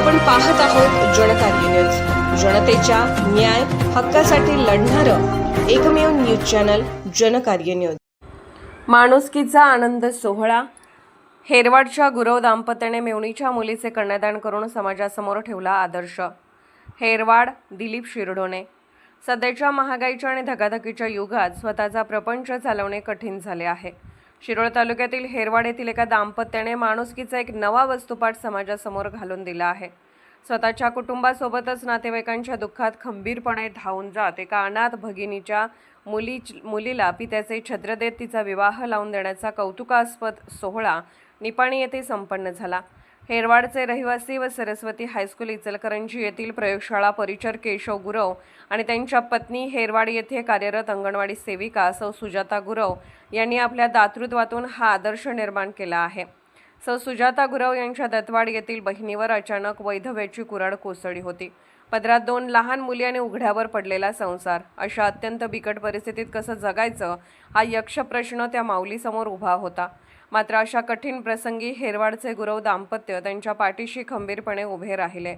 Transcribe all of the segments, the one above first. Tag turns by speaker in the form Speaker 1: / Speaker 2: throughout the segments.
Speaker 1: आपण पाहत आहोत जनकार्य न्यूज, जनतेच्या न्याय हक्कासाठी लढणारं एकमेव न्यूज चॅनल जनकार्य न्यूज। माणुसकीचा आनंद सोहळा। हेरवाडच्या गुरव दाम्पत्याने मेवणीच्या मुलीचे कन्यादान करून समाजासमोर ठेवला आदर्श। हेरवाड दिलीप शिरडोणे। सध्याच्या महागाईच्या आणि धकाधकीच्या युगात स्वतःचा प्रपंच चालवणे कठीण झाले आहे। शिरोळ तालुक्यातील हेरवाड येथील एका दाम्पत्याने माणुसकीचा एक नवा वस्तुपाठ समाजासमोर घालून दिला आहे। स्वतःच्या कुटुंबासोबतच नातेवाईकांच्या दुःखात खंबीरपणे धावून जात एका अनाथ भगिनीच्या मुलीला पित्याचे छत्र देत तिचा विवाह लावून देण्याचा कौतुकास्पद सोहळा निपाणी येथे संपन्न झाला। हेरवाडचे रहिवासी व सरस्वती हायस्कूल इचलकरंजी येथील प्रयोगशाळा परिचार केशव गुरव आणि त्यांच्या पत्नी हेरवाड येथे कार्यरत अंगणवाडी सेविका सौ सुजाता गुरव यांनी आपल्या दातृत्वातून हा आदर्श निर्माण केला आहे। सौ सुजाता गुरव यांच्या दत्तवाड येथील बहिणीवर अचानक वैधव्याची कुऱ्हाड कोसळली होती। पदरात 2 लहान मुली आणि उघड्यावर पडलेला संसार। अशा अत्यंत बिकट परिस्थितीत कसं जगायचं हा यक्ष प्रश्न त्या माऊलीसमोर उभा होता। मात्र अशा कठीण प्रसंगी हेरवाडचे गुरव दाम्पत्य त्यांच्या पाठीशी खंबीरपणे उभे राहिले।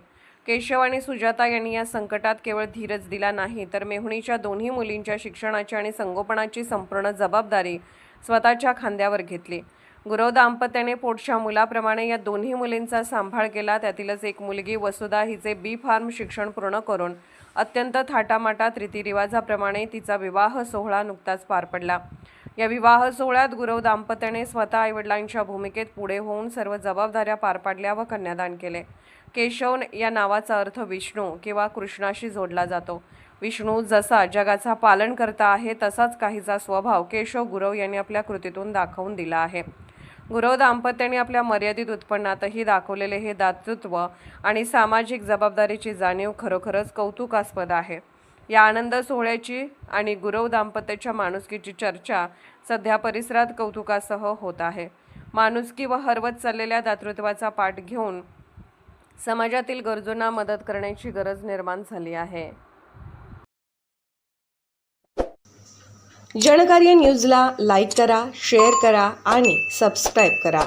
Speaker 1: केशव आणि सुजाता यांनी या संकटात केवळ धीरच दिला नाही, तर मेहुणीच्या दोन्ही मुलींच्या शिक्षणाची आणि संगोपनाची संपूर्ण जबाबदारी स्वतःच्या खांद्यावर घेतली। गुरव दाम्पत्याने पोटच्या मुलाप्रमाणे या दोन्ही मुलींचा सांभाळ केला। त्यातीलच एक मुलगी वसुधा हिचे बी फार्म शिक्षण पूर्ण करून अत्यंत थाटामाटात रीतिरिवाजाप्रमाणे तिचा विवाह सोहळा नुकताच पार पडला। या विवाह सोहळ्यात गुरव दाम्पत्याने स्वतः आईवडिलांच्या भूमिकेत पुढे होऊन सर्व जबाबदाऱ्या पार पाडल्या व कन्यादान केले। केशव या नावाचा अर्थ विष्णू किंवा कृष्णाशी जोडला जातो। विष्णू जसा जगाचा पालनकर्ता आहे तसाच काहीचा स्वभाव केशव गुरव यांनी आपल्या कृतीतून दाखवून दिला आहे। गुरव दाम्पत्याने आपल्या मर्यादित उत्पन्नातही दाखवलेले हे दातृत्व आणि सामाजिक जबाबदारीची जाणीव खरोखरच कौतुकास्पद आहे। या आनंद सोहळ्याची आणि गुरव दाम्पत्याच्या माणुसकीची चर्चा सध्या परिसरात कौतुकासह होत आहे। माणुसकी व हरवत चाललेल्या दातृत्वाचा पाठ घेऊन समाजातील गरजूंना मदत करण्याची गरज निर्माण झाली आहे। जनकार्य न्यूजला लाईक करा, शेअर करा आणि सबस्क्राईब करा।